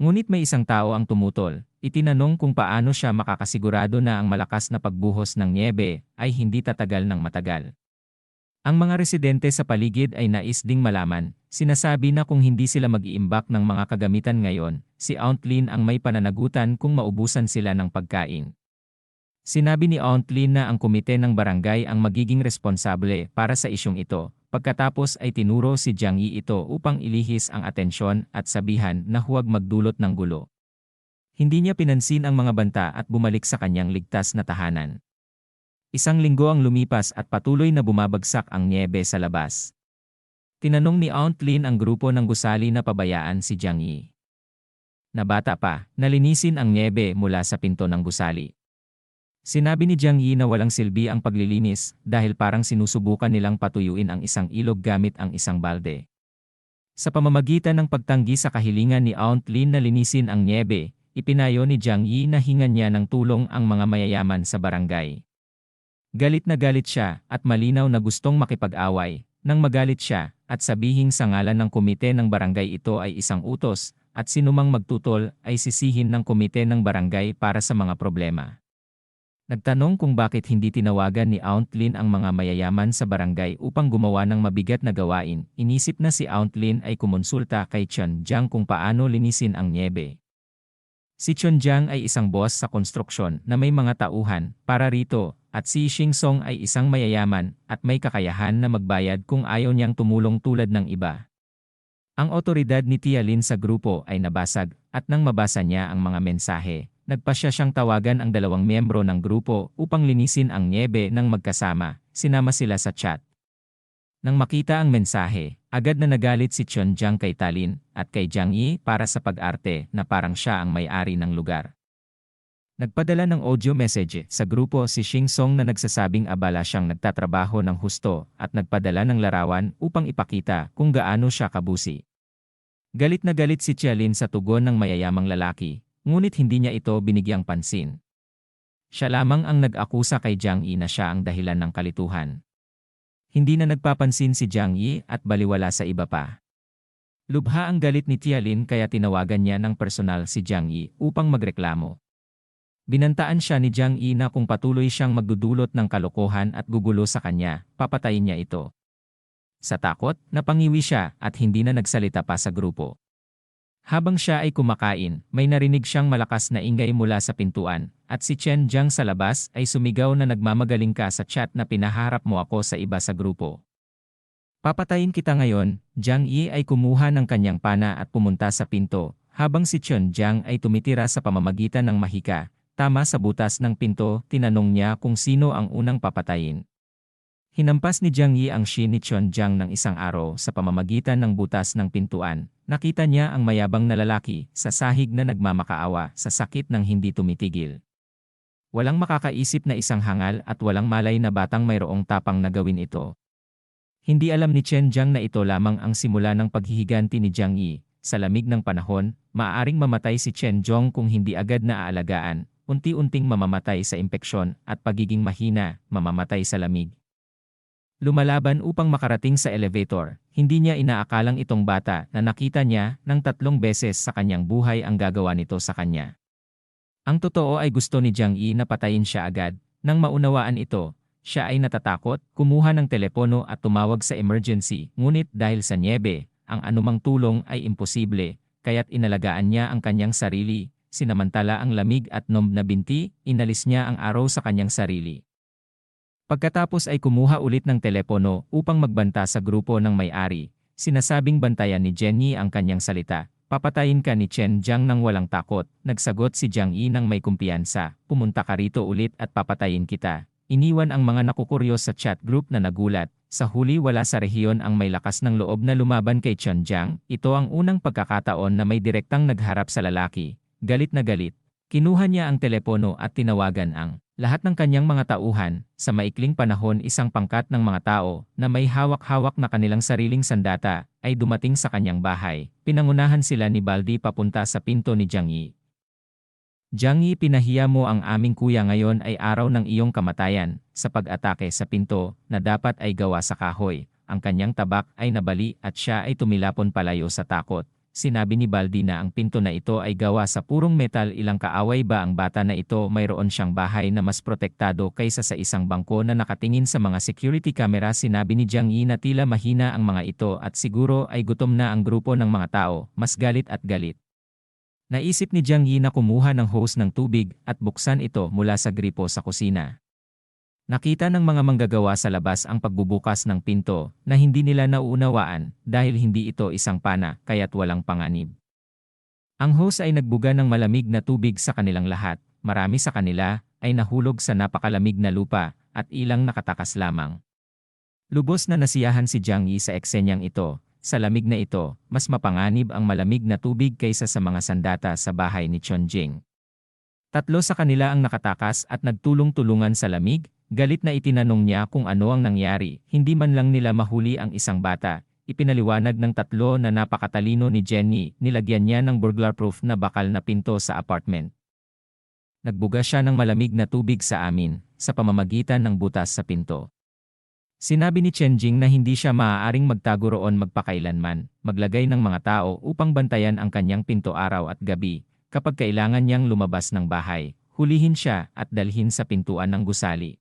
Ngunit may isang tao ang tumutol. Itinanong kung paano siya makakasigurado na ang malakas na pagbuhos ng nyebe ay hindi tatagal ng matagal. Ang mga residente sa paligid ay nais ding malaman. Sinasabi na kung hindi sila mag-iimbak ng mga kagamitan ngayon, si Aunt Lynn ang may pananagutan kung maubusan sila ng pagkain. Sinabi ni Aunt Lynn na ang komite ng barangay ang magiging responsable para sa isyong ito. Pagkatapos ay tinuro si Jiang Yi ito upang ilihis ang atensyon at sabihan na huwag magdulot ng gulo. Hindi niya pinansin ang mga banta at bumalik sa kanyang ligtas na tahanan. Isang linggo ang lumipas at patuloy na bumabagsak ang nyebe sa labas. Tinanong ni Aunt Lynn ang grupo ng gusali na pabayaan si Jiang Yi. Na bata pa, nalinisin ang nyebe mula sa pinto ng gusali. Sinabi ni Jiang Yi na walang silbi ang paglilinis dahil parang sinusubukan nilang patuyuin ang isang ilog gamit ang isang balde. Sa pamamagitan ng pagtanggi sa kahilingan ni Aunt Lynn na linisin ang nyebe, ipinayo ni Jiang Yi na hingan niya ng tulong ang mga mayayaman sa barangay. Galit na galit siya at malinaw na gustong makipag-away. Nang magalit siya at sabihing sa ngalan ng komite ng barangay ito ay isang utos at sinumang magtutol ay sisihin ng komite ng barangay para sa mga problema. Nagtanong kung bakit hindi tinawagan ni Aunt Lynn ang mga mayayaman sa barangay upang gumawa ng mabigat na gawain. Inisip na si Aunt Lynn ay kumonsulta kay Chen Jiang kung paano linisin ang nyebe. Si Chen Jiang ay isang boss sa konstruksyon na may mga tauhan para rito at si Xing Song ay isang mayayaman at may kakayahan na magbayad kung ayaw niyang tumulong tulad ng iba. Ang otoridad ni Tia Lin sa grupo ay nabasag at nang mabasa niya ang mga mensahe, nagpasya siyang tawagan ang dalawang miyembro ng grupo upang linisin ang nyebe ng magkasama. Sinama sila sa chat. Nang makita ang mensahe, agad na nagalit si Chen Jiang kay Talin at kay Jiang Yi para sa pag-arte na parang siya ang may-ari ng lugar. Nagpadala ng audio message sa grupo si Xing Song na nagsasabing abala siyang nagtatrabaho ng husto at nagpadala ng larawan upang ipakita kung gaano siya kabusi. Galit na galit si Tia Lin sa tugon ng mayayamang lalaki, ngunit hindi niya ito binigyang pansin. Siya lamang ang nag-akusa kay Jiang Yi na siya ang dahilan ng kalituhan. Hindi na nagpapansin si Jiang Yi at baliwala sa iba pa. Lubha ang galit ni Tia Lin kaya tinawagan niya ng personal si Jiang Yi upang magreklamo. Binantaan siya ni Jiang Yi na kung patuloy siyang magdudulot ng kalokohan at gugulo sa kanya, papatayin niya ito. Sa takot, napangiwi siya at hindi na nagsalita pa sa grupo. Habang siya ay kumakain, may narinig siyang malakas na ingay mula sa pintuan, at si Chen Jiang sa labas ay sumigaw na nagmamagaling ka sa chat na pinaharap mo ako sa iba sa grupo. Papatayin kita ngayon. Jiang Yi ay kumuha ng kanyang pana at pumunta sa pinto, habang si Chen Jiang ay tumitira sa pamamagitan ng mahika. Tama sa butas ng pinto, tinanong niya kung sino ang unang papatayin. Hinampas ni Jiang Yi ang shi ni Chen Jiang ng isang araw sa pamamagitan ng butas ng pintuan. Nakita niya ang mayabang na lalaki sa sahig na nagmamakaawa sa sakit ng hindi tumitigil. Walang makakaisip na isang hangal at walang malay na batang mayroong tapang na gawin ito. Hindi alam ni Chen Jiang na ito lamang ang simula ng paghihiganti ni Jiang Yi. Sa lamig ng panahon, maaaring mamatay si Chen Jiang kung hindi agad na aalagaan. Unti-unting mamamatay sa impeksyon at pagiging mahina, mamamatay sa lamig. Lumalaban upang makarating sa elevator, hindi niya inaakalang itong bata na nakita niya ng 3 beses sa kanyang buhay ang gagawa nito sa kanya. Ang totoo ay gusto ni Jiang Yi na patayin siya agad. Nang maunawaan ito, siya ay natatakot, kumuha ng telepono at tumawag sa emergency. Ngunit dahil sa nyebe, ang anumang tulong ay imposible, kaya't inalagaan niya ang kanyang sarili. Sinamantala ang lamig at nomb na binti, inalis niya ang araw sa kanyang sarili. Pagkatapos ay kumuha ulit ng telepono upang magbanta sa grupo ng may-ari. Sinasabing bantayan ni Jenny ang kanyang salita. Papatayin ka ni Chen Jiang nang walang takot. Nagsagot si Jiang Yi nang may kumpiyansa. Pumunta ka rito ulit at papatayin kita. Iniwan ang mga nakukuryos sa chat group na nagulat. Sa huli wala sa rehiyon ang may lakas ng loob na lumaban kay Chen Jiang. Ito ang unang pagkakataon na may direktang nagharap sa lalaki. Galit na galit. Kinuha niya ang telepono at tinawagan ang lahat ng kanyang mga tauhan. Sa maikling panahon isang pangkat ng mga tao na may hawak-hawak na kanilang sariling sandata ay dumating sa kanyang bahay. Pinangunahan sila ni Baldi papunta sa pinto ni Jiang Yi. Jiang Yi, pinahiya mo ang aming kuya, ngayon ay araw ng iyong kamatayan sa pag-atake sa pinto na dapat ay gawa sa kahoy. Ang kanyang tabak ay nabali at siya ay tumilapon palayo sa takot. sinabi ni Baldi na ang pinto na ito ay gawa sa purong metal. Ilang kaaway ba ang bata na ito? Mayroon siyang bahay na mas protektado kaysa sa isang bangko na nakatingin sa mga security camera. Sinabi ni Jiang Yi na tila mahina ang mga ito at siguro ay gutom na ang grupo ng mga tao, mas galit at galit. Naisip ni Jiang Yi na kumuha ng hose ng tubig at buksan ito mula sa gripo sa kusina. Nakita ng mga manggagawa sa labas ang pagbubukas ng pinto na hindi nila nauunawaan dahil hindi ito isang pana kaya't walang panganib. Ang hose ay nagbuga ng malamig na tubig sa kanilang lahat. Marami sa kanila ay nahulog sa napakalamig na lupa at ilang nakatakas lamang. Lubos na nasiyahan si Jiang Yi sa eksenyang ito. Sa lamig na ito, mas mapanganib ang malamig na tubig kaysa sa mga sandata sa bahay ni Chonjing. Tatlo sa kanila ang nakatakas at nagtulong-tulungan sa lamig. Galit na itinanong niya kung ano ang nangyari. Hindi man lang nila mahuli ang isang bata. Ipinaliwanag ng tatlo na napakatalino ni Jenny. Nilagyan niya ng burglar-proof na bakal na pinto sa apartment. Nagbuga siya ng malamig na tubig sa amin sa pamamagitan ng butas sa pinto. Sinabi ni Chonjing na hindi siya maaaring magtago roon magpakailanman, maglagay ng mga tao upang bantayan ang kanyang pinto araw at gabi. Kapag kailangan niyang lumabas ng bahay, hulihin siya at dalhin sa pintuan ng gusali.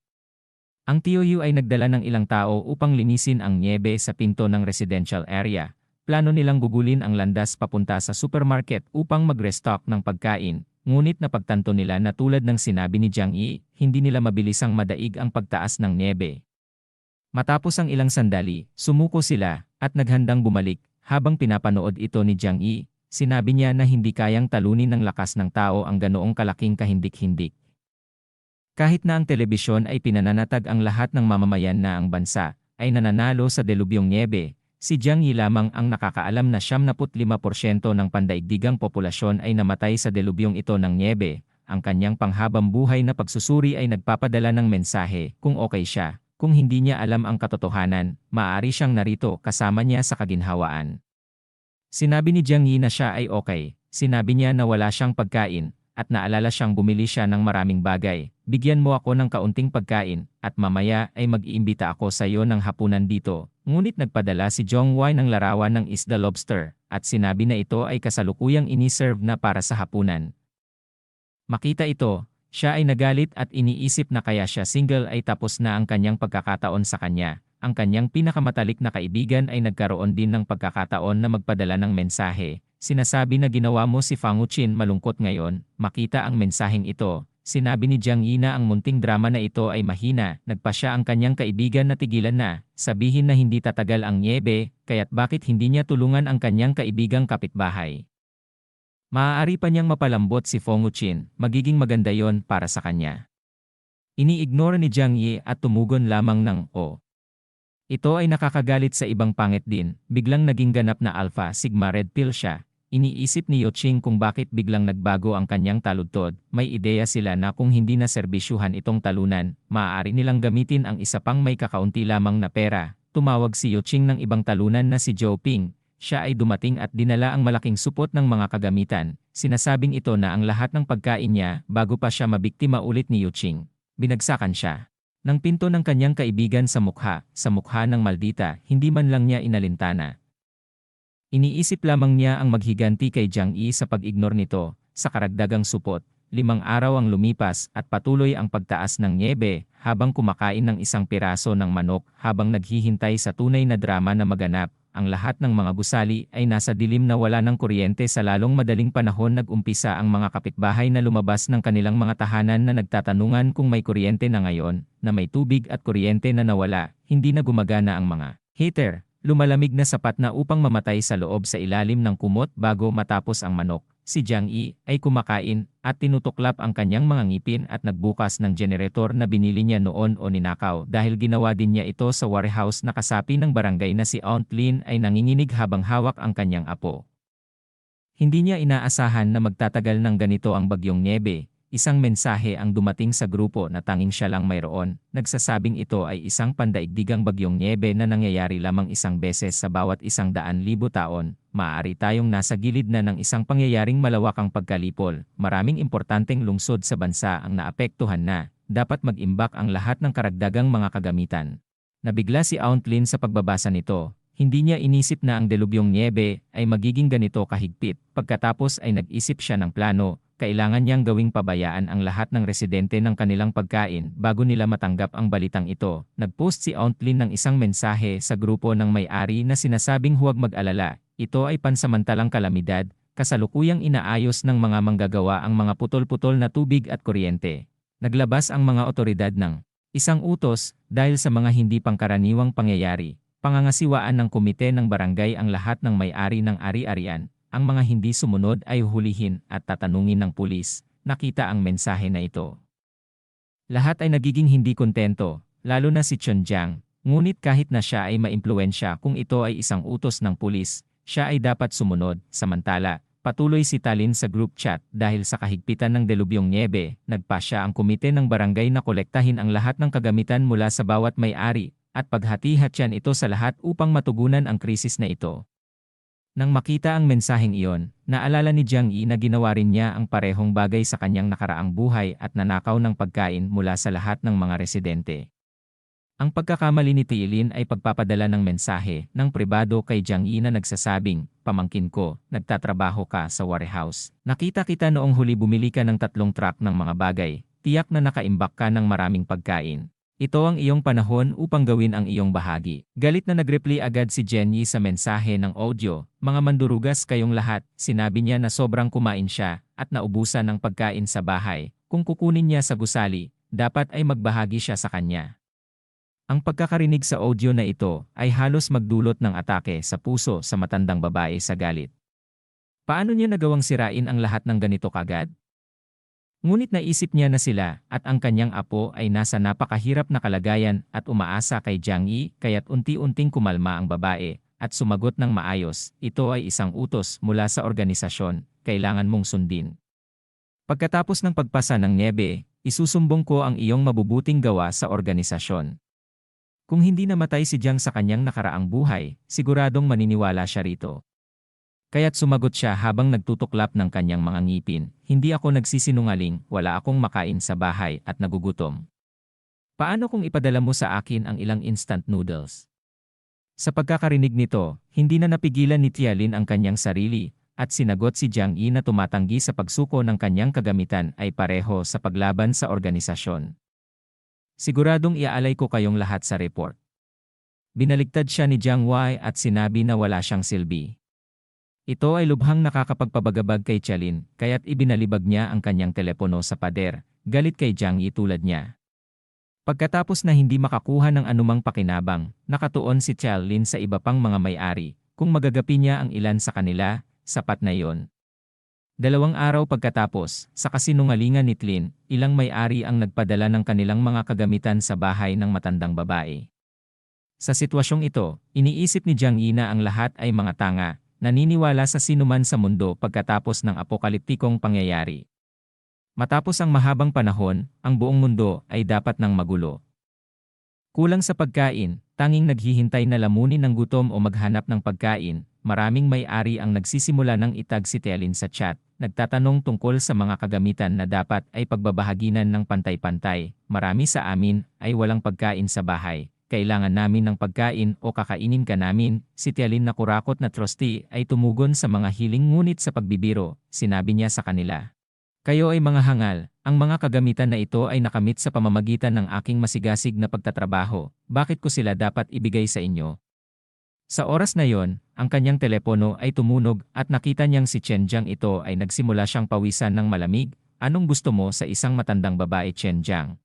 Ang TOU ay nagdala ng ilang tao upang linisin ang nyebe sa pinto ng residential area. Plano nilang gugulin ang landas papunta sa supermarket upang mag-restock ng pagkain. Ngunit napagtanto nila na tulad ng sinabi ni Jiang Yi, hindi nila mabilisang madaig ang pagtaas ng nyebe. Matapos ang ilang sandali, sumuko sila at naghandang bumalik. Habang pinapanood ito ni Jiang Yi, sinabi niya na hindi kayang talunin ng lakas ng tao ang ganoong kalaking kahindik-hindik. Kahit na ang telebisyon ay pinananatag ang lahat ng mamamayan na ang bansa ay nananalo sa delubyong nyebe, si Jiang Yi lamang ang nakakaalam na 75% ng pandaigdigang populasyon ay namatay sa delubyong ito ng nyebe. Ang kanyang panghabang buhay na pagsusuri ay nagpapadala ng mensahe kung okay siya. Kung hindi niya alam ang katotohanan, maaari siyang narito kasama niya sa kaginhawaan. Sinabi ni Jiang Yi na siya ay okay. Sinabi niya na wala siyang pagkain at naalala siyang bumili siya ng maraming bagay. Bigyan mo ako ng kaunting pagkain at mamaya ay mag-iimbita ako sa iyo ng hapunan dito. Ngunit nagpadala si Zhong Wei ng larawan ng isda lobster at sinabi na ito ay kasalukuyang iniserve na para sa hapunan. Makita ito, siya ay nagalit at iniisip na kaya siya single ay tapos na ang kanyang pagkakataon sa kanya. Ang kanyang pinakamatalik na kaibigan ay nagkaroon din ng pagkakataon na magpadala ng mensahe. Sinasabi na ginawa mo si Fang Wuqin malungkot ngayon. Makita ang mensaheng ito. Sinabi ni Jiang Yi na ang munting drama na ito ay mahina. Nagpa siya ang kanyang kaibigan na tigilan na. Sabihin na hindi tatagal ang nyebe, kaya't bakit hindi niya tulungan ang kanyang kaibigang kapitbahay. Maaari pa niyang mapalambot si Fang Wuqin. Magiging maganda yon para sa kanya. Ini-ignore ni Jiang Yi at tumugon lamang ng o. Ito ay nakakagalit sa ibang pangit din. Biglang naging ganap na Alpha Sigma Red Pill siya. Iniisip ni Yuqing kung bakit biglang nagbago ang kanyang taludtod. May ideya sila na kung hindi na serbisyuhan itong talunan, maaari nilang gamitin ang isa pang may kakaunti lamang na pera. Tumawag si Yuqing ng ibang talunan na si Zhou Ping. Siya ay dumating at dinala ang malaking supot ng mga kagamitan. Sinasabing ito na ang lahat ng pagkain niya bago pa siya mabiktima ulit ni Yuqing. Binagsakan siya ng pinto ng kanyang kaibigan sa mukha ng maldita, hindi man lang niya inalintana. Iniisip lamang niya ang maghiganti kay Jiang Yi sa pag-ignore nito. Sa karagdagang supot, 5 araw ang lumipas at patuloy ang pagtaas ng nyebe habang kumakain ng isang piraso ng manok habang naghihintay sa tunay na drama na maganap. Ang lahat ng mga gusali ay nasa dilim na wala ng kuryente. Sa lalong madaling panahon nag-umpisa ang mga kapitbahay na lumabas ng kanilang mga tahanan na nagtatanungan kung may kuryente na ngayon, na may tubig at kuryente na nawala, hindi na gumagana ang mga heater. Lumalamig na sapat na upang mamatay sa loob sa ilalim ng kumot bago matapos ang manok. Si Jiang Yi ay kumakain at tinutuklap ang kanyang mga ngipin at nagbukas ng generator na binili niya noon o ninakaw dahil ginawa din niya ito sa warehouse na kasapi ng barangay na si Aunt Lin ay nanginginig habang hawak ang kanyang apo. Hindi niya inaasahan na magtatagal ng ganito ang bagyong nyebe. Isang mensahe ang dumating sa grupo na tanging siya lang mayroon. Nagsasabing ito ay isang pandaigdigang bagyong nyebe na nangyayari lamang isang beses sa bawat 100,000 taon. Maaari tayong nasa gilid na ng isang pangyayaring malawakang pagkalipol. Maraming importanteng lungsod sa bansa ang naapektuhan na. Dapat mag-imbak ang lahat ng karagdagang mga kagamitan. Nabigla si Aunt Lin sa pagbabasa nito. Hindi niya inisip na ang delubyong nyebe ay magiging ganito kahigpit. Pagkatapos ay nag-isip siya ng plano, kailangan niyang gawing pabayaan ang lahat ng residente ng kanilang pagkain bago nila matanggap ang balitang ito. Nag-post si Aunt Lynn ng isang mensahe sa grupo ng may-ari na sinasabing huwag mag-alala. Ito ay pansamantalang kalamidad, kasalukuyang inaayos ng mga manggagawa ang mga putol-putol na tubig at kuryente. Naglabas ang mga otoridad ng isang utos dahil sa mga hindi pangkaraniwang pangyayari. Pangangasiwaan ng komite ng barangay ang lahat ng may-ari ng ari-arian. Ang mga hindi sumunod ay huhulihin at tatanungin ng pulis. Nakita ang mensahe na ito. Lahat ay nagiging hindi kontento, lalo na si Chun Jiang. Ngunit kahit na siya ay maimpluwensya kung ito ay isang utos ng pulis, siya ay dapat sumunod. Samantala, patuloy si Talin sa group chat dahil sa kahigpitan ng delubyong nyebe, nagpasya ang komite ng barangay na kolektahin ang lahat ng kagamitan mula sa bawat may-ari at paghati-hatian ito sa lahat upang matugunan ang krisis na ito. Nang makita ang mensaheng iyon, naalala ni Jiang Yi na ginawa rin niya ang parehong bagay sa kanyang nakaraang buhay at nanakaw ng pagkain mula sa lahat ng mga residente. Ang pagkakamali ni Tilin ay pagpapadala ng mensahe ng pribado kay Jiang Yi na nagsasabing, "Pamangkin ko, nagtatrabaho ka sa warehouse. Nakita kita noong huli bumili ka ng 3 truck ng mga bagay, tiyak na nakaimbak ka ng maraming pagkain. Ito ang iyong panahon upang gawin ang iyong bahagi." Galit na nagreply agad si Jiang Yi sa mensahe ng audio, "Mga mandurugas kayong lahat." Sinabi niya na sobrang kumain siya at naubusan ng pagkain sa bahay. Kung kukunin niya sa gusali, dapat ay magbahagi siya sa kanya. Ang pagkakarinig sa audio na ito ay halos magdulot ng atake sa puso sa matandang babae sa galit. Paano niya nagawang sirain ang lahat ng ganito kagad? Ngunit naisip niya na sila at ang kanyang apo ay nasa napakahirap na kalagayan at umaasa kay Jiang Yi kaya't unti-unting kumalma ang babae at sumagot ng maayos, "Ito ay isang utos mula sa organisasyon, kailangan mong sundin. Pagkatapos ng pagpasa ng nyebe, isusumbong ko ang iyong mabubuting gawa sa organisasyon." Kung hindi namatay si Jiang sa kanyang nakaraang buhay, siguradong maniniwala siya rito. Kaya't sumagot siya habang nagtutuklap ng kanyang mga ngipin, "Hindi ako nagsisinungaling, wala akong makain sa bahay at nagugutom. Paano kung ipadala mo sa akin ang ilang instant noodles?" Sa pagkakarinig nito, hindi na napigilan ni Tialin ang kanyang sarili, at sinagot si Jiang Yi na tumatanggi sa pagsuko ng kanyang kagamitan ay pareho sa paglaban sa organisasyon. "Siguradong iaalay ko kayong lahat sa report." Binaligtad siya ni Jiang Wei at sinabi na wala siyang silbi. Ito ay lubhang nakakapagpabagabag kay Tialin, kaya't ibinalibag niya ang kanyang telepono sa pader, galit kay Jiang Yi tulad niya. Pagkatapos na hindi makakuha ng anumang pakinabang, nakatuon si Tialin sa iba pang mga may-ari. Kung magagapi niya ang ilan sa kanila, sapat na yon. 2 araw pagkatapos, sa kasinungalingan ni Tlin, ilang may-ari ang nagpadala ng kanilang mga kagamitan sa bahay ng matandang babae. Sa sitwasyong ito, iniisip ni Jiang Yi na ang lahat ay mga tanga, naniniwala sa sinuman sa mundo pagkatapos ng apokaliptikong pangyayari. Matapos ang mahabang panahon, ang buong mundo ay dapat nang magulo. Kulang sa pagkain, tanging naghihintay na lamunin ng gutom o maghanap ng pagkain, maraming may-ari ang nagsisimula ng itag si Tialin sa chat, nagtatanong tungkol sa mga kagamitan na dapat ay pagbabahaginan ng pantay-pantay. "Marami sa amin ay walang pagkain sa bahay. Kailangan namin ng pagkain o kakainin ka namin." Si Tialin na kurakot na trustee ay tumugon sa mga hiling ngunit sa pagbibiro, sinabi niya sa kanila, "Kayo ay mga hangal, ang mga kagamitan na ito ay nakamit sa pamamagitan ng aking masigasig na pagtatrabaho, bakit ko sila dapat ibigay sa inyo?" Sa oras na yon, ang kanyang telepono ay tumunog at nakita niyang si Chen Jiang ito ay nagsimula siyang pawisan ng malamig. "Anong gusto mo sa isang matandang babae, Chen Jiang?"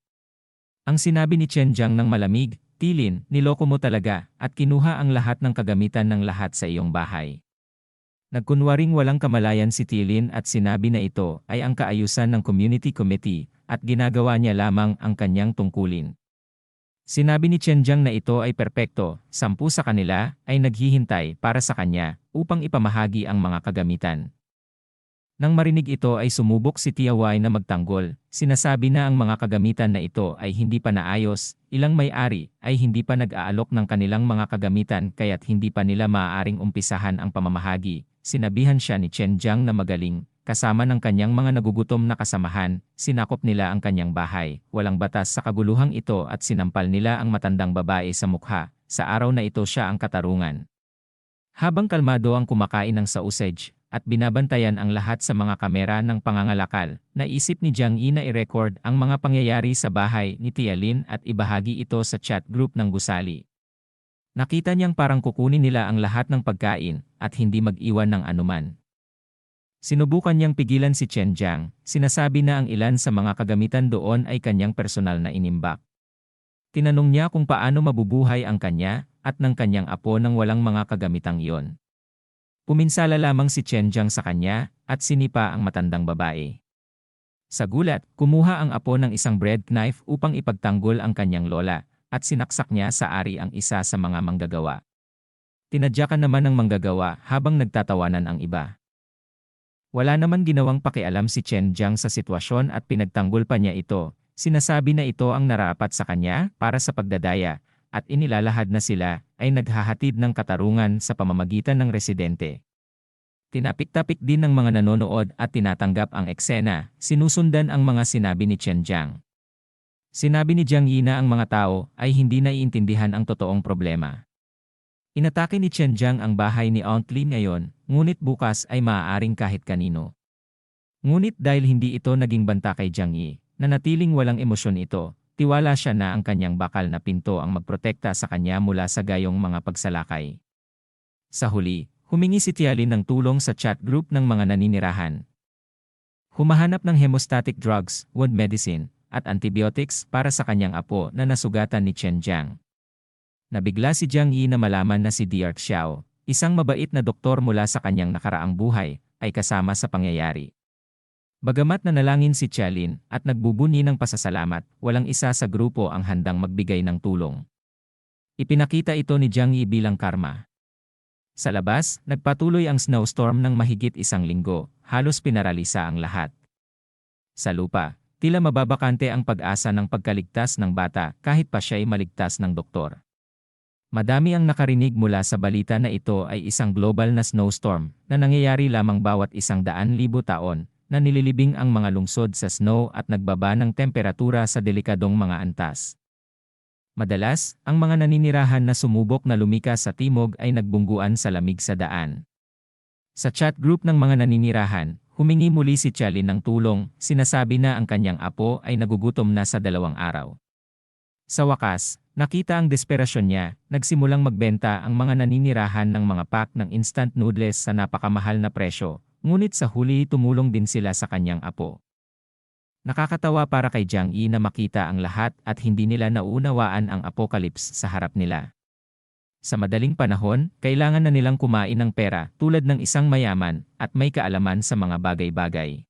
Ang sinabi ni Chen Jiang ng malamig, "Tilin, niloko mo talaga at kinuha ang lahat ng kagamitan ng lahat sa iyong bahay." Nagkunwaring walang kamalayan si Tilin at sinabi na ito ay ang kaayusan ng community committee at ginagawa niya lamang ang kanyang tungkulin. Sinabi ni Chen Jiang na ito ay perpekto, 10 sa kanila ay naghihintay para sa kanya upang ipamahagi ang mga kagamitan. Nang marinig ito ay sumubok si Tia Wai na magtanggol, sinasabi na ang mga kagamitan na ito ay hindi pa naayos, ilang may-ari ay hindi pa nag-aalok ng kanilang mga kagamitan kaya't hindi pa nila maaaring umpisahan ang pamamahagi. Sinabihan siya ni Chen Jiang na magaling, kasama ng kanyang mga nagugutom na kasamahan, sinakop nila ang kanyang bahay. Walang batas sa kaguluhang ito at sinampal nila ang matandang babae sa mukha. Sa araw na ito siya ang katarungan. Habang kalmado ang kumakain ng sausage at binabantayan ang lahat sa mga kamera ng pangangalakal, naisip ni Jiang Yi na i-record ang mga pangyayari sa bahay ni Tia Lin at ibahagi ito sa chat group ng gusali. Nakita niyang parang kukunin nila ang lahat ng pagkain at hindi mag-iwan ng anuman. Sinubukan niyang pigilan si Chen Jiang, sinasabi na ang ilan sa mga kagamitan doon ay kanyang personal na inimbak. Tinanong niya kung paano mabubuhay ang kanya at ng kanyang apo nang walang mga kagamitang iyon. Puminsala lamang si Chen Jiang sa kanya at sinipa ang matandang babae. Sa gulat, kumuha ang apo ng isang bread knife upang ipagtanggol ang kanyang lola at sinaksak niya sa ari ang isa sa mga manggagawa. Tinadyakan naman ng manggagawa habang nagtatawanan ang iba. Wala naman ginawang pakialam si Chen Jiang sa sitwasyon at pinagtanggol pa niya ito. Sinasabi na ito ang narapat sa kanya para sa pagdadaya at inilalahad na sila ay naghahatid ng katarungan sa pamamagitan ng residente. Tinapik-tapik din ng mga nanonood at tinatanggap ang eksena, sinusundan ang mga sinabi ni Chen Jiang. Sinabi ni Jiang Yi na ang mga tao ay hindi naiintindihan ang totoong problema. Inatake ni Chen Jiang ang bahay ni Aunt Lin ngayon, ngunit bukas ay maaaring kahit kanino. Ngunit dahil hindi ito naging banta kay Jiang Yi, nanatiling walang emosyon ito, tiwala siya na ang kanyang bakal na pinto ang magprotekta sa kanya mula sa gayong mga pagsalakay. Sa huli, humingi si Tia Lin ng tulong sa chat group ng mga naninirahan. Humahanap ng hemostatic drugs, wound medicine, at antibiotics para sa kanyang apo na nasugatan ni Chen Jiang. Nabigla si Jiang Yi na malaman na si Dr. Xiao, isang mabait na doktor mula sa kanyang nakaraang buhay, ay kasama sa pangyayari. Bagamat nanalangin si Tia Lin at nagbubuni ng pasasalamat, walang isa sa grupo ang handang magbigay ng tulong. Ipinakita ito ni Jiang Yi bilang karma. Sa labas, nagpatuloy ang snowstorm ng mahigit 1 linggo, halos pinaralisa ang lahat. Sa lupa, tila mababakante ang pag-asa ng pagkaligtas ng bata kahit pa siya'y maligtas ng doktor. Madami ang nakarinig mula sa balita na ito ay isang global na snowstorm na nangyayari lamang bawat 100,000 taon na nililibing ang mga lungsod sa snow at nagbaba ng temperatura sa delikadong mga antas. Madalas, ang mga naninirahan na sumubok na lumikas sa timog ay nagbungguan sa lamig sa daan. Sa chat group ng mga naninirahan, humingi muli si Tia Lin ng tulong, sinasabi na ang kanyang apo ay nagugutom na sa 2 araw. Sa wakas, nakita ang desperasyon niya, nagsimulang magbenta ang mga naninirahan ng mga pack ng instant noodles sa napakamahal na presyo, ngunit sa huli tumulong din sila sa kanyang apo. Nakakatawa para kay Jiang Yi na makita ang lahat at hindi nila nauunawaan ang apocalypse sa harap nila. Sa madaling panahon, kailangan na nilang kumain ng pera tulad ng isang mayaman at may kaalaman sa mga bagay-bagay.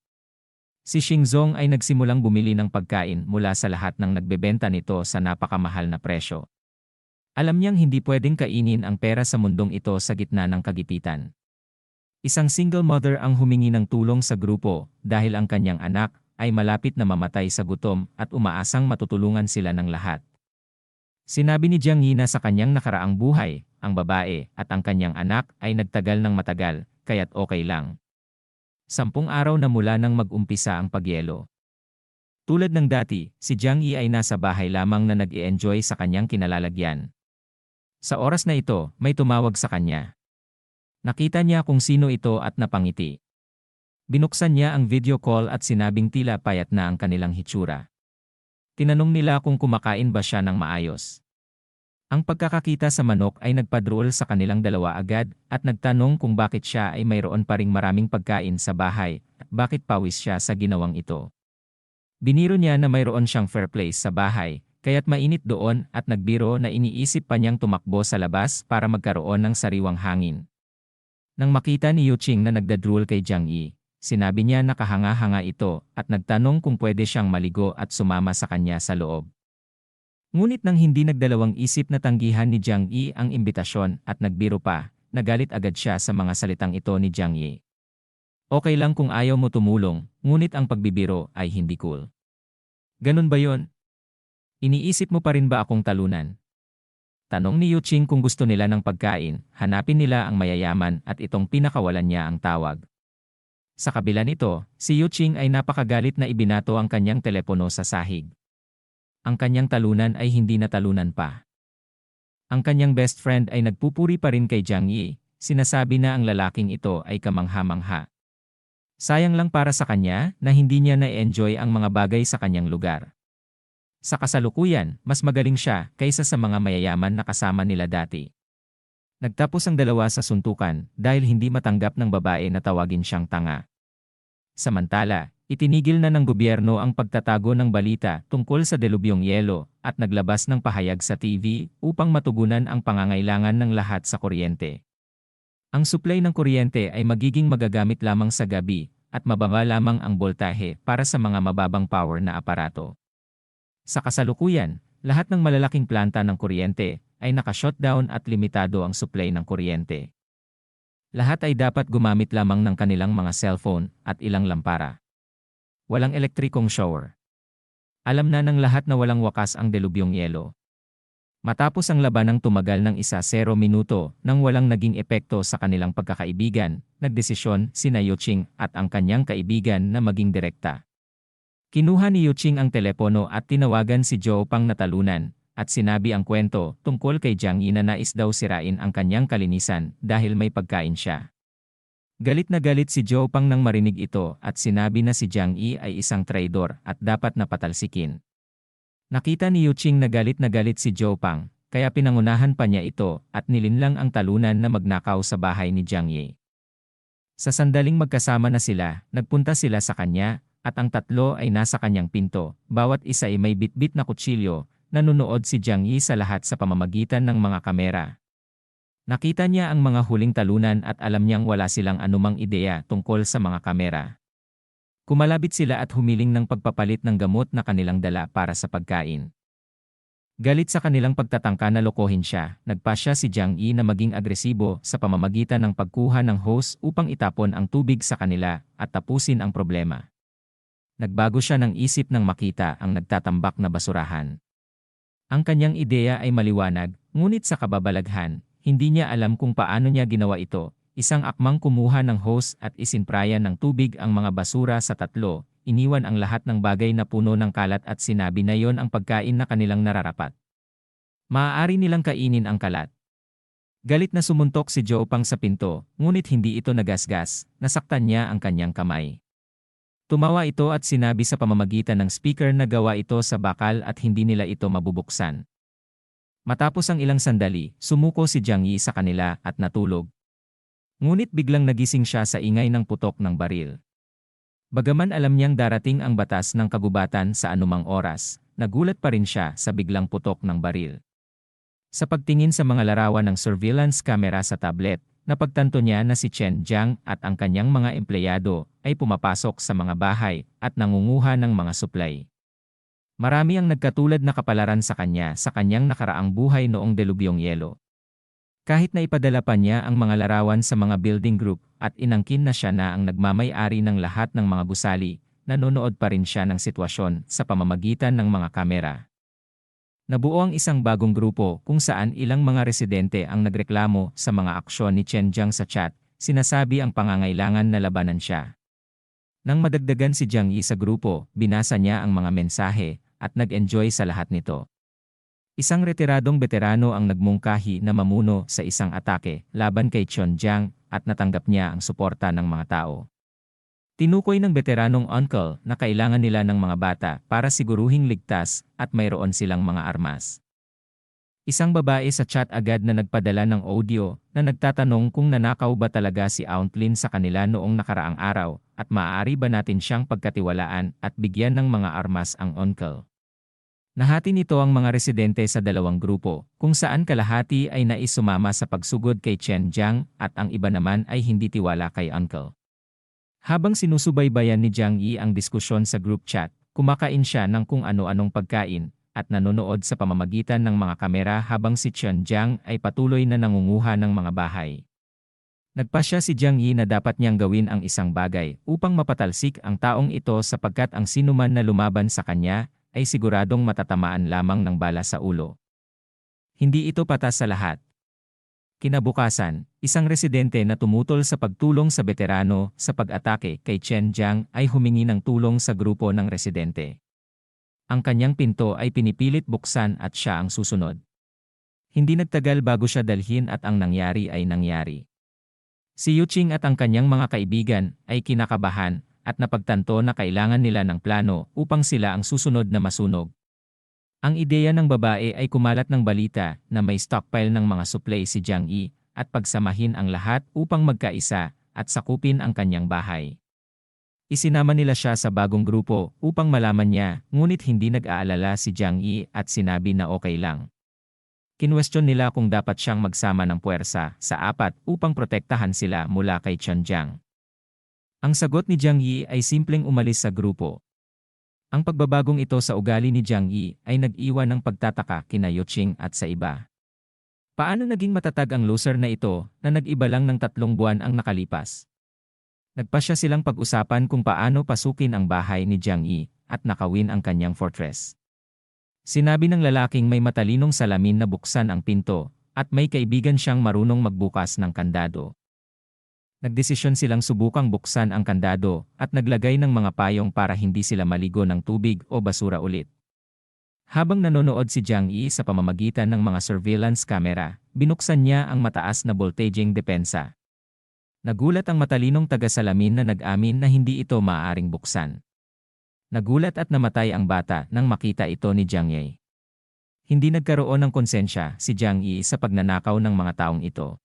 Si Xingzong ay nagsimulang bumili ng pagkain mula sa lahat ng nagbebenta nito sa napakamahal na presyo. Alam niyang hindi pwedeng kainin ang pera sa mundong ito sa gitna ng kagipitan. Isang single mother ang humingi ng tulong sa grupo dahil ang kanyang anak ay malapit na mamatay sa gutom at umaasang matutulungan sila ng lahat. Sinabi ni Jiang Yi na sa kanyang nakaraang buhay, ang babae at ang kanyang anak ay nagtagal ng matagal, kaya't okay lang. 10 araw na mula nang mag-umpisa ang pagyelo. Tulad ng dati, si Jiang Yi ay nasa bahay lamang na nag-i-enjoy sa kanyang kinalalagyan. Sa oras na ito, may tumawag sa kanya. Nakita niya kung sino ito at napangiti. Binuksan niya ang video call at sinabing tila payat na ang kanilang hitsura. Tinanong nila kung kumakain ba siya ng maayos. Ang pagkakakita sa manok ay nagpadrool sa kanilang dalawa agad at nagtanong kung bakit siya ay mayroon pa ring maraming pagkain sa bahay at bakit pawis siya sa ginawang ito. Biniro niya na mayroon siyang fireplace sa bahay, kaya't mainit doon at nagbiro na iniisip pa niyang tumakbo sa labas para magkaroon ng sariwang hangin. Nang makita ni Yuqing na nagdadrool kay Jiang Yi, sinabi niya na kahanga-hanga ito at nagtanong kung pwede siyang maligo at sumama sa kanya sa loob. Ngunit nang hindi nagdalawang isip na tanggihan ni Jiang Yi ang imbitasyon at nagbiro pa, nagalit agad siya sa mga salitang ito ni Jiang Yi. Okay lang kung ayaw mo tumulong, ngunit ang pagbibiro ay hindi cool. Ganun ba yon? Iniisip mo pa rin ba akong talunan? Tanong ni Yuqing kung gusto nila ng pagkain, hanapin nila ang mayayaman at itong pinakawalan niya ang tawag. Sa kabila nito, si Yuqing ay napakagalit na ibinato ang kanyang telepono sa sahig. Ang kanyang talunan ay hindi natalunan pa. Ang kanyang best friend ay nagpupuri pa rin kay Jiang Yi, sinasabi na ang lalaking ito ay kamangha-mangha. Sayang lang para sa kanya na hindi niya na-enjoy ang mga bagay sa kanyang lugar. Sa kasalukuyan, mas magaling siya kaysa sa mga mayayaman na kasama nila dati. Nagtapos ang dalawa sa suntukan dahil hindi matanggap ng babae na tawagin siyang tanga. Samantala, itinigil na ng gobyerno ang pagtatago ng balita tungkol sa delubyong yelo at naglabas ng pahayag sa TV upang matugunan ang pangangailangan ng lahat sa kuryente. Ang supply ng kuryente ay magiging magagamit lamang sa gabi at mababa lamang ang boltahe para sa mga mababang power na aparato. Sa kasalukuyan, lahat ng malalaking planta ng kuryente ay naka-shutdown at limitado ang supply ng kuryente. Lahat ay dapat gumamit lamang ng kanilang mga cellphone at ilang lampara. Walang elektrikong shower. Alam na ng lahat na walang wakas ang delubyong yelo. Matapos ang labanang tumagal ng 1-0 minuto nang walang naging epekto sa kanilang pagkakaibigan, nagdesisyon sina Yuching at ang kanyang kaibigan na maging direkta. Kinuha ni Yuching ang telepono at tinawagan si Zhou Pang na talunan, at sinabi ang kwento tungkol kay Jiang Yi na nais daw sirain ang kanyang kalinisan dahil may pagkain siya. Galit na galit si Zhou Pang nang marinig ito at sinabi na si Jiang Yi ay isang traidor at dapat na patalsikin. Nakita ni Yuching na galit si Zhou Pang, kaya pinangunahan pa niya ito at nilinlang ang talunan na magnakaw sa bahay ni Jiang Yi. Sa sandaling magkasama na sila, nagpunta sila sa kanya, at ang tatlo ay nasa kanyang pinto, bawat isa ay may bitbit na kutsilyo. Nanunood si Jiang Yi sa lahat sa pamamagitan ng mga kamera. Nakita niya ang mga huling talunan at alam niyang wala silang anumang ideya tungkol sa mga kamera. Kumalabit sila at humiling ng pagpapalit ng gamot na kanilang dala para sa pagkain. Galit sa kanilang pagtatangka na lokohin siya, nagpasya si Jiang Yi na maging agresibo sa pamamagitan ng pagkuha ng hose upang itapon ang tubig sa kanila at tapusin ang problema. Nagbago siya ng isip nang makita ang nagtatambak na basurahan. Ang kanyang ideya ay maliwanag, ngunit sa kababalaghan, hindi niya alam kung paano niya ginawa ito. Isang akmang kumuha ng hose at isinprayan ng tubig ang mga basura sa tatlo, iniwan ang lahat ng bagay na puno ng kalat at sinabi na yon ang pagkain na kanilang nararapat. Maaari nilang kainin ang kalat. Galit na sumuntok si Zhou Pang sa pinto, ngunit hindi ito nagasgas, nasaktan niya ang kanyang kamay. Tumawa ito at sinabi sa pamamagitan ng speaker na gawa ito sa bakal at hindi nila ito mabubuksan. Matapos ang ilang sandali, sumuko si Jiang Yi sa kanila at natulog. Ngunit biglang nagising siya sa ingay ng putok ng baril. Bagaman alam niyang darating ang batas ng kagubatan sa anumang oras, nagulat pa rin siya sa biglang putok ng baril. Sa pagtingin sa mga larawan ng surveillance camera sa tablet, napagtanto niya na si Chen Jiang at ang kanyang mga empleyado ay pumapasok sa mga bahay at nangunguha ng mga supply. Marami ang nagkatulad na kapalaran sa kanyang nakaraang buhay noong delubyong yelo. Kahit na ipadala pa niya ang mga larawan sa mga building group at inangkin na siya na ang nagmamay-ari ng lahat ng mga gusali, nanonood pa rin siya ng sitwasyon sa pamamagitan ng mga kamera. Nabuo ang isang bagong grupo kung saan ilang mga residente ang nagreklamo sa mga aksyon ni Chen Jiang sa chat, sinasabi ang pangangailangan na labanan siya. Nang madagdagan si Jiang Yi sa grupo, binasa niya ang mga mensahe at nag-enjoy sa lahat nito. Isang retiradong veterano ang nagmungkahi na mamuno sa isang atake laban kay Chen Jiang at natanggap niya ang suporta ng mga tao. Tinukoy ng veteranong uncle na kailangan nila ng mga bata para siguruhing ligtas at mayroon silang mga armas. Isang babae sa chat agad na nagpadala ng audio na nagtatanong kung nanakaw ba talaga si Auntlin sa kanila noong nakaraang araw at maaari ba natin siyang pagkatiwalaan at bigyan ng mga armas ang uncle. Nahati nito ang mga residente sa dalawang grupo, kung saan kalahati ay nais sumama sa pagsugod kay Chen Jiang at ang iba naman ay hindi tiwala kay uncle. Habang sinusubaybayan ni Jiang Yi ang diskusyon sa group chat, kumakain siya ng kung ano-anong pagkain at nanonood sa pamamagitan ng mga kamera habang si Chen Jiang ay patuloy na nangunguha ng mga bahay. Nagpasya si Jiang Yi na dapat niyang gawin ang isang bagay upang mapatalsik ang taong ito sapagkat ang sinuman na lumaban sa kanya ay siguradong matatamaan lamang ng bala sa ulo. Hindi ito patas sa lahat. Kinabukasan, isang residente na tumutol sa pagtulong sa veterano sa pag-atake kay Chen Jiang ay humingi ng tulong sa grupo ng residente. Ang kanyang pinto ay pinipilit buksan at siya ang susunod. Hindi nagtagal bago siya dalhin at ang nangyari ay nangyari. Si Yuching at ang kanyang mga kaibigan ay kinakabahan at napagtanto na kailangan nila ng plano upang sila ang susunod na masunog. Ang ideya ng babae ay kumalat ng balita na may stockpile ng mga supply si Jiang Yi at pagsamahin ang lahat upang magkaisa at sakupin ang kanyang bahay. Isinama nila siya sa bagong grupo upang malaman niya, ngunit hindi nag-aalala si Jiang Yi at sinabi na okay lang. Kinwestiyon nila kung dapat siyang magsama ng puwersa sa apat upang protektahan sila mula kay Chen Jiang. Ang sagot ni Jiang Yi ay simpleng umalis sa grupo. Ang pagbabagong ito sa ugali ni Jiang Yi ay nag-iwan ng pagtataka kina Yuching at sa iba. Paano naging matatag ang loser na ito na nag-iba lang ng 3 buwan ang nakalipas? Nagpasya silang pag-usapan kung paano pasukin ang bahay ni Jiang Yi at nakawin ang kanyang fortress. Sinabi ng lalaking may matalinong salamin na buksan ang pinto at may kaibigan siyang marunong magbukas ng kandado. Nagdesisyon silang subukang buksan ang kandado at naglagay ng mga payong para hindi sila maligo ng tubig o basura ulit. Habang nanonood si Jiang Yi sa pamamagitan ng mga surveillance camera, binuksan niya ang mataas na voltaging depensa. Nagulat ang matalinong taga-salamin na nag-amin na hindi ito maaaring buksan. Nagulat at namatay ang bata nang makita ito ni Jiang Yi. Hindi nagkaroon ng konsensya si Jiang Yi sa pagnanakaw ng mga taong ito.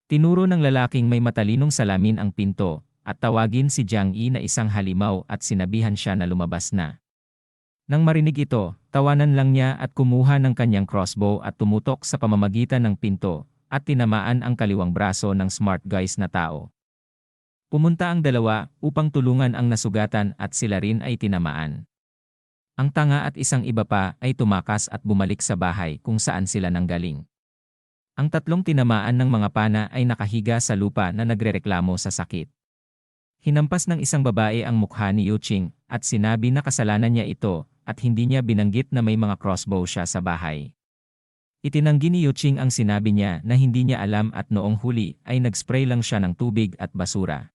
Tinuro ng lalaking may matalinong salamin ang pinto at tawagin si Jiang Yi na isang halimaw at sinabihan siya na lumabas na. Nang marinig ito, tawanan lang niya at kumuha ng kanyang crossbow at tumutok sa pamamagitan ng pinto at tinamaan ang kaliwang braso ng smart guys na tao. Pumunta ang dalawa upang tulungan ang nasugatan at sila rin ay tinamaan. Ang tanga at isang iba pa ay tumakas at bumalik sa bahay kung saan sila nanggaling. Ang 3 tinamaan ng mga pana ay nakahiga sa lupa na nagrereklamo sa sakit. Hinampas ng isang babae ang mukha ni Yuching at sinabi na kasalanan niya ito at hindi niya binanggit na may mga crossbow siya sa bahay. Itinanggi ni Yuching ang sinabi niya na hindi niya alam at noong huli ay nagspray lang siya ng tubig at basura.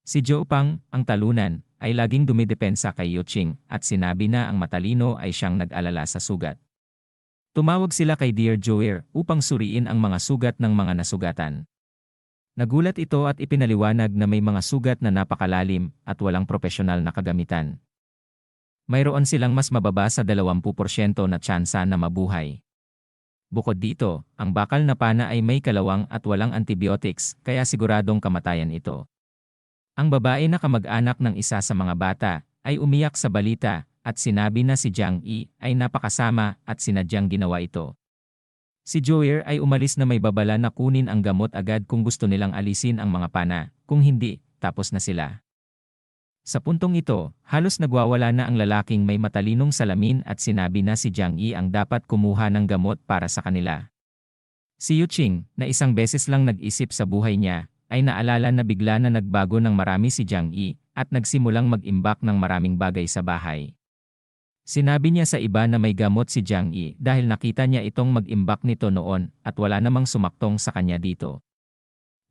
Si Zhou Pang, ang talunan, ay laging dumidepensa kay Yuching at sinabi na ang matalino ay siyang nag-alala sa sugat. Tumawag sila kay Dear Joer upang suriin ang mga sugat ng mga nasugatan. Nagulat ito at ipinaliwanag na may mga sugat na napakalalim at walang propesyonal na kagamitan. Mayroon silang mas mababa sa 20% na tsansa na mabuhay. Bukod dito, ang bakal na pana ay may kalawang at walang antibiotics kaya siguradong kamatayan ito. Ang babae na kamag-anak ng isa sa mga bata ay umiyak sa balita at sinabi na si Jiang Yi ay napakasama at sinadyang ginawa ito. Si Joer ay umalis na may babala na kunin ang gamot agad kung gusto nilang alisin ang mga pana, kung hindi, tapos na sila. Sa puntong ito, halos nagwawala na ang lalaking may matalinong salamin at sinabi na si Jiang Yi ang dapat kumuha ng gamot para sa kanila. Si Yuching, na isang beses lang nag-isip sa buhay niya, ay naalala na bigla na nagbago ng marami si Jiang Yi at nagsimulang mag-imbak ng maraming bagay sa bahay. Sinabi niya sa iba na may gamot si Jiang Yi dahil nakita niya itong mag-imbak nito noon at wala namang sumaktong sa kanya dito.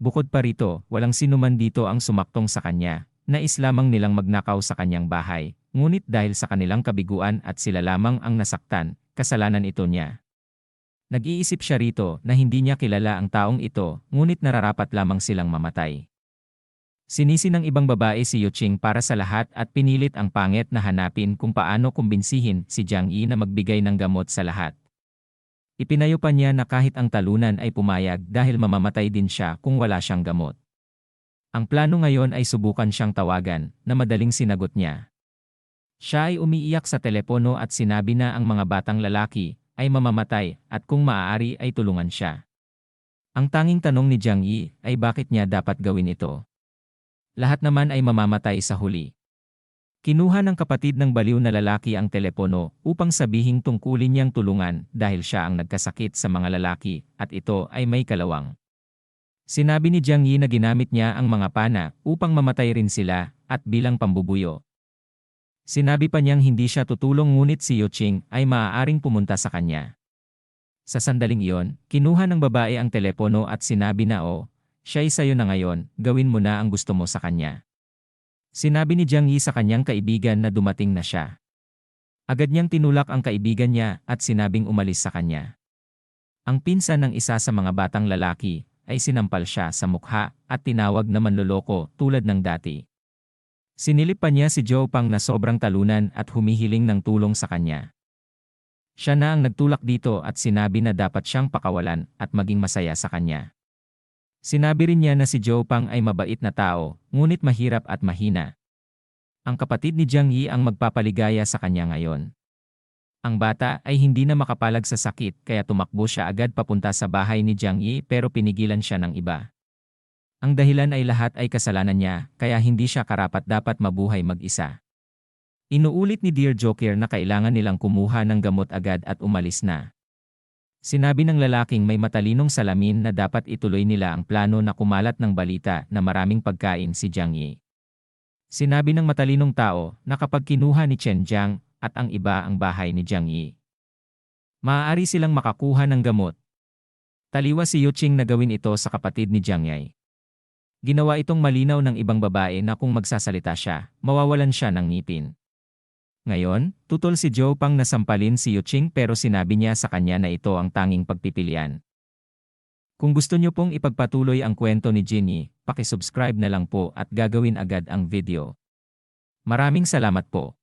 Bukod pa rito, walang sinuman dito ang sumaktong sa kanya. Nais lamang nilang magnakaw sa kanyang bahay, ngunit dahil sa kanilang kabiguan at sila lamang ang nasaktan, kasalanan ito niya. Nag-iisip siya rito na hindi niya kilala ang taong ito, ngunit nararapat lamang silang mamatay. Sinisi ng ibang babae si Yuching para sa lahat at pinilit ang pangit na hanapin kung paano kumbinsihin si Jiang Yi na magbigay ng gamot sa lahat. Ipinayo pa niya na kahit ang talunan ay pumayag dahil mamamatay din siya kung wala siyang gamot. Ang plano ngayon ay subukan siyang tawagan, na madaling sinagot niya. Siya ay umiiyak sa telepono at sinabi na ang mga batang lalaki ay mamamatay at kung maaari ay tulungan siya. Ang tanging tanong ni Jiang Yi ay bakit niya dapat gawin ito. Lahat naman ay mamamatay sa huli. Kinuha ng kapatid ng baliw na lalaki ang telepono upang sabihing tungkulin niyang tulungan dahil siya ang nagkasakit sa mga lalaki at ito ay may kalawang. Sinabi ni Jiang Yi na ginamit niya ang mga pana upang mamatay rin sila at bilang pambubuyo. Sinabi pa niyang hindi siya tutulong ngunit si Yuching ay maaaring pumunta sa kanya. Sa sandaling iyon, kinuha ng babae ang telepono at sinabi na siya ay sayo na ngayon, gawin mo na ang gusto mo sa kanya. Sinabi ni Jiang Yi sa kanyang kaibigan na dumating na siya. Agad niyang tinulak ang kaibigan niya at sinabing umalis sa kanya. Ang pinsan ng isa sa mga batang lalaki ay sinampal siya sa mukha at tinawag na manloloko tulad ng dati. Sinilip pa niya si Joe Pang na sobrang talunan at humihiling ng tulong sa kanya. Siya na ang nagtulak dito at sinabi na dapat siyang pakawalan at maging masaya sa kanya. Sinabi rin niya na si Joe Pang ay mabait na tao, ngunit mahirap at mahina. Ang kapatid ni Jiang Yi ang magpapaligaya sa kanya ngayon. Ang bata ay hindi na makapalag sa sakit kaya tumakbo siya agad papunta sa bahay ni Jiang Yi pero pinigilan siya ng iba. Ang dahilan ay lahat ay kasalanan niya kaya hindi siya karapat-dapat mabuhay mag-isa. Inuulit ni Dear Joker na kailangan nilang kumuha ng gamot agad at umalis na. Sinabi ng lalaking may matalinong salamin na dapat ituloy nila ang plano na kumalat ng balita na maraming pagkain si Jiang Yi. Sinabi ng matalinong tao na kapag kinuha ni Chen Jiang at ang iba ang bahay ni Jiang Yi, maaari silang makakuha ng gamot. Taliwas si Yuching na gawin ito sa kapatid ni Jiang Yi. Ginawa itong malinaw ng ibang babae na kung magsasalita siya, mawawalan siya ng ngipin. Ngayon, tutol si Joe Pang na sampalin si Yuching pero sinabi niya sa kanya na ito ang tanging pagpipilian. Kung gusto niyo pong ipagpatuloy ang kwento ni Ginny, paki-subscribe na lang po at gagawin agad ang video. Maraming salamat po.